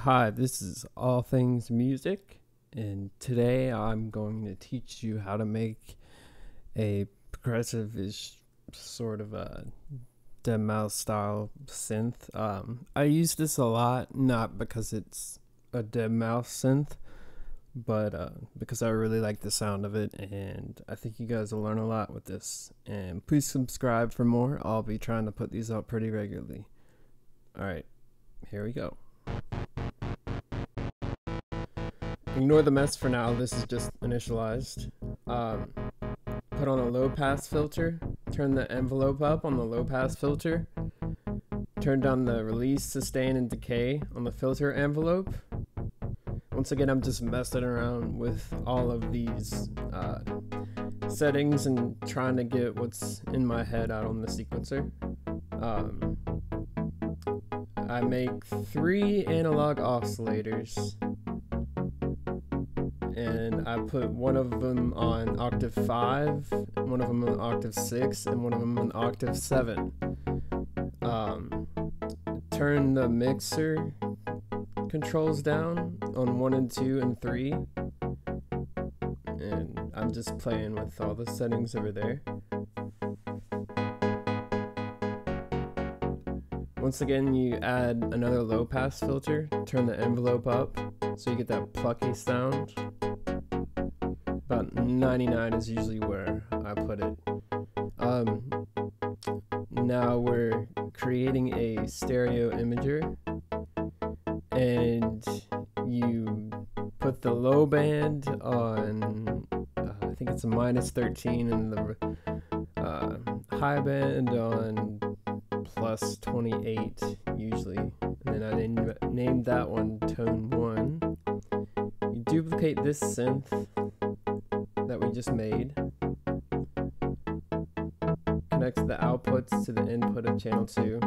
Hi, this is All Things Music, and today I'm going to teach you how to make a progressive-ish sort of a Deadmau5 style synth. I use this a lot, not because it's a Deadmau5 synth, but because I really like the sound of it, and I think you guys will learn a lot with this. And please subscribe for more. I'll be trying to put these out pretty regularly. Alright, here we go. Ignore the mess for now, this is just initialized. Put on a low pass filter, turn the envelope up on the low pass filter, turn down the release, sustain, and decay on the filter envelope. Once again, I'm just messing around with all of these settings and trying to get what's in my head out on the sequencer. I make 3 analog oscillators, and I put one of them on octave 5, one of them on octave 6, and one of them on octave 7. Turn the mixer controls down on 1 and 2 and 3, and I'm just playing with all the settings over there. Once again, you add another low pass filter, turn the envelope up so you get that plucky sound. About 99 is usually where I put it. Now we're creating a stereo imager, and you put the low band on, I think it's a -13, and the high band on +28 usually, and then I named that one tone 1. You duplicate this synth that we just made, connect the outputs to the input of channel 2,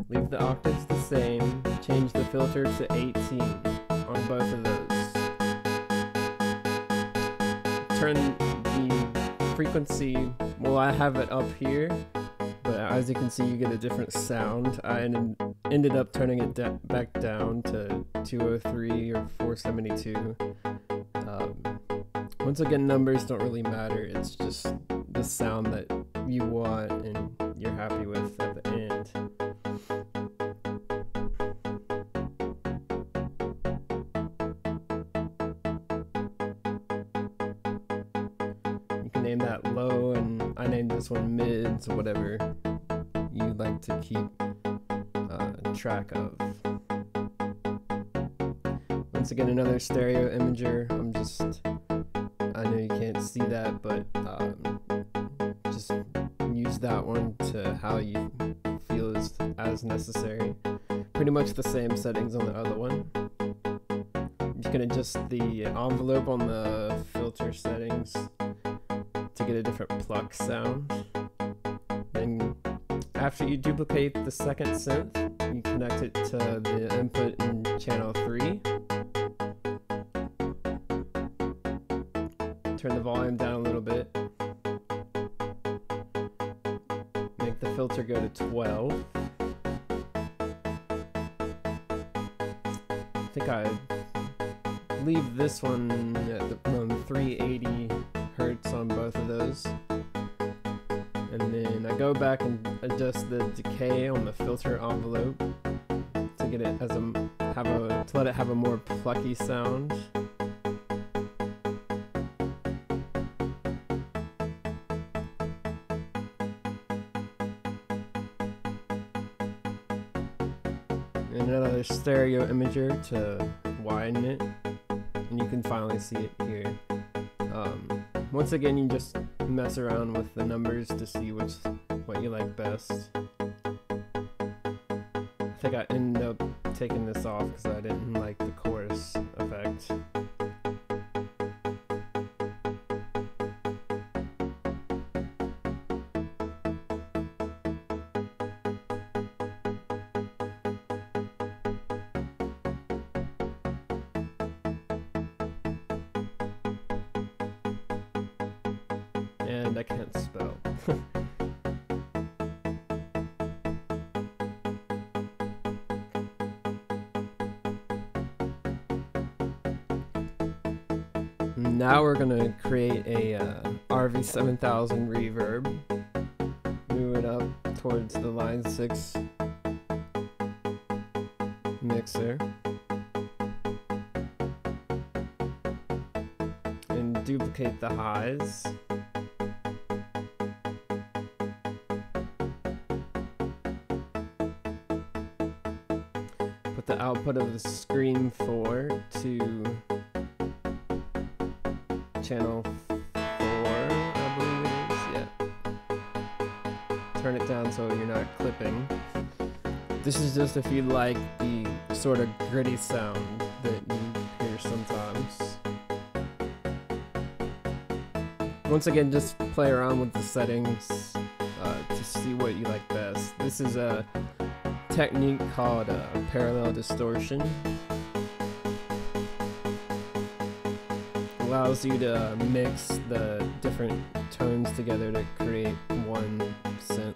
leave the octaves the same, change the filter to 18 on both of those, turn the frequency, well, I have it up here, but as you can see you get a different sound. I ended up turning it back down to 203 or 472. Once again, numbers don't really matter, it's just the sound that you want and you're happy with at the end. You can name that low, and I named this one mid, so whatever you like to keep track of. Once again, another stereo imager. I know you can't see that, but just use that one to how you feel is as necessary. Pretty much the same settings on the other one. You can adjust the envelope on the filter settings to get a different pluck sound. Then after you duplicate the second synth, you connect it to the input in channel 3. Turn the volume down a little bit. Make the filter go to 12. I think I leave this one at around 380 hertz on both of those. And then I go back and adjust the decay on the filter envelope to get it to let it have a more plucky sound. And another stereo imager to widen it, and you can finally see it here. Once again, you just mess around with the numbers to see what you like best. I think I ended up taking this off because I didn't like the chorus effect. And I can't spell. Now we're gonna create a RV7000 reverb. Move it up towards the line 6 mixer. And duplicate the highs. Put the output of the Scream 4 to channel 4, I believe it is, yeah. Turn it down so you're not clipping. This is just if you like the sort of gritty sound that you hear sometimes. Once again, just play around with the settings to see what you like best. This is a technique called parallel distortion. Allows you to mix the different tones together to create one synth.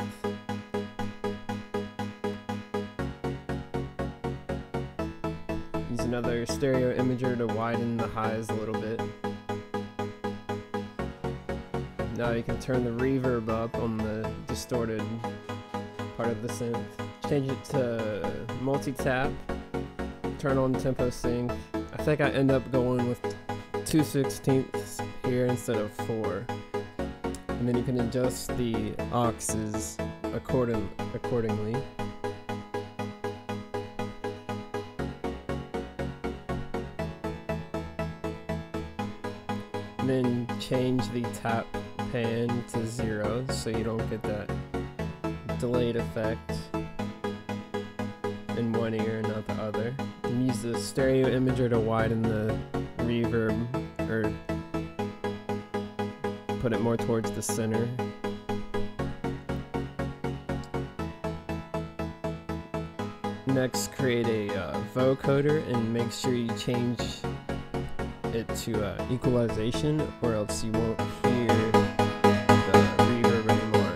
Use another stereo imager to widen the highs a little bit. Now you can turn the reverb up on the distorted part of the synth. Change it to multi-tap. Turn on tempo sync. I think I end up going with 2/16 here instead of 4. And then you can adjust the auxes accordingly. And then change the tap pan to 0 so you don't get that delayed effect in one ear and not the other. And use the stereo imager to widen the reverb, or put it more towards the center. Next, create a vocoder and make sure you change it to equalization, or else you won't hear the reverb anymore.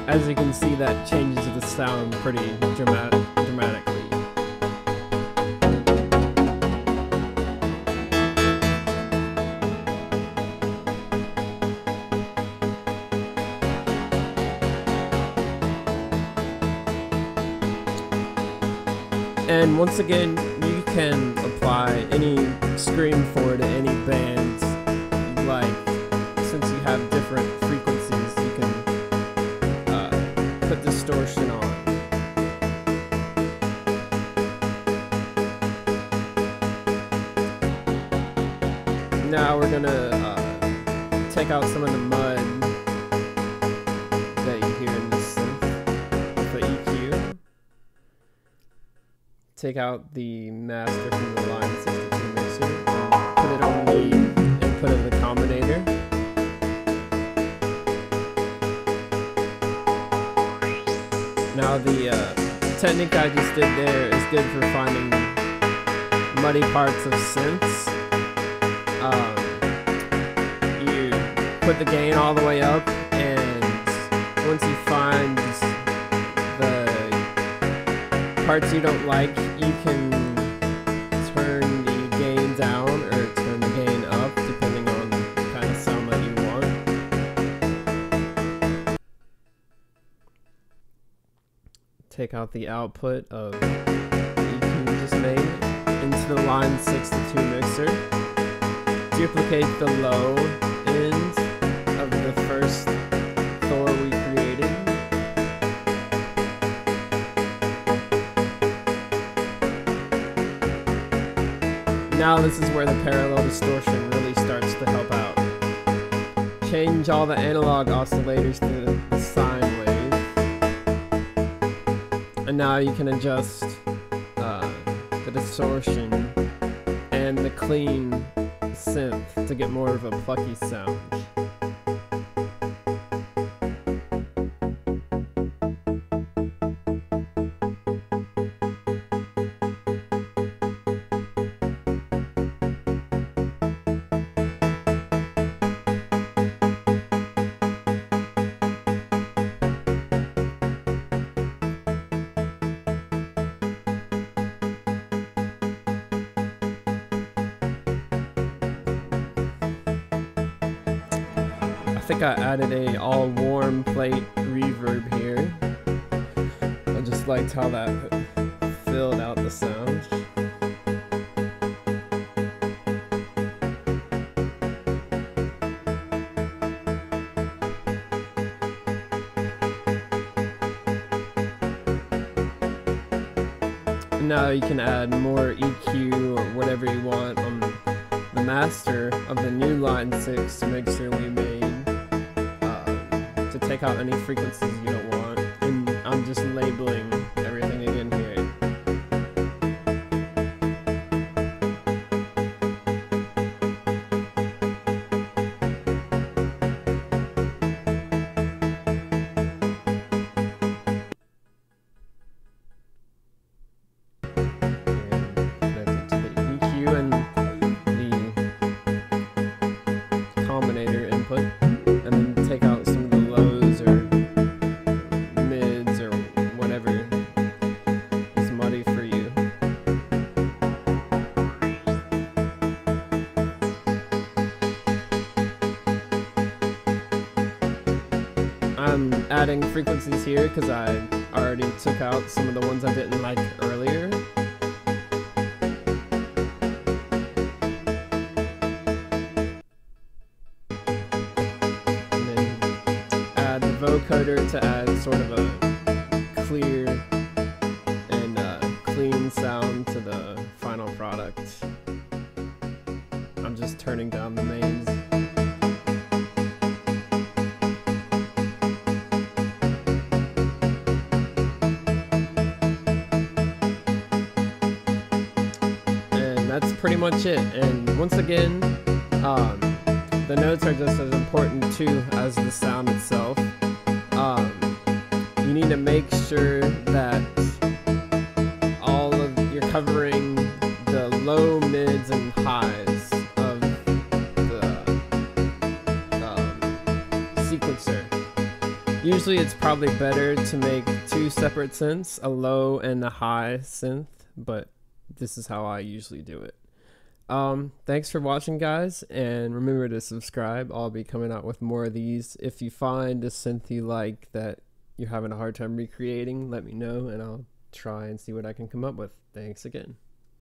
As you can see, that changes the sound pretty dramatically. And once again, you can apply any Scream 4 to any band you like. Since you have different frequencies, you can put distortion on. Now we're gonna take out some of the mud that you hear in this synth with the EQ. Take out the master from the line 62 mixer, put it on the input of the combinator. Now the technique I just did there is good for finding muddy parts of synths. You put the gain all the way up, and once you find the parts you don't like, you can turn the gain down or turn the gain up depending on the kind of sound that you want. Take out the output of the EQ you just made into the line 62 mixer. Duplicate the low end of the first Thor we created. Now this is where the parallel distortion really starts to help out. Change all the analog oscillators to the sine wave. And now you can adjust the distortion and the clean synth to get more of a plucky sound. think I added a all warm plate reverb here. I just liked how that filled out the sound. Now you can add more EQ or whatever you want on the master of the new line 6 mixer we made to take out any frequencies you don't want. And I'm just labeling everything again here. I'm adding frequencies here because I already took out some of the ones I didn't like earlier. And then add the vocoder to add sort of a clear and clean sound to the final product. I'm just turning down the mains. That's pretty much it. And once again, the notes are just as important too as the sound itself. You need to make sure that you're covering the low, mids, and highs of the sequencer. Usually it's probably better to make two separate synths, a low and a high synth, but this is how I usually do it. Thanks for watching, guys, and remember to subscribe. I'll be coming out with more of these. If you find a synth you like that you're having a hard time recreating, let me know and I'll try and see what I can come up with. Thanks again.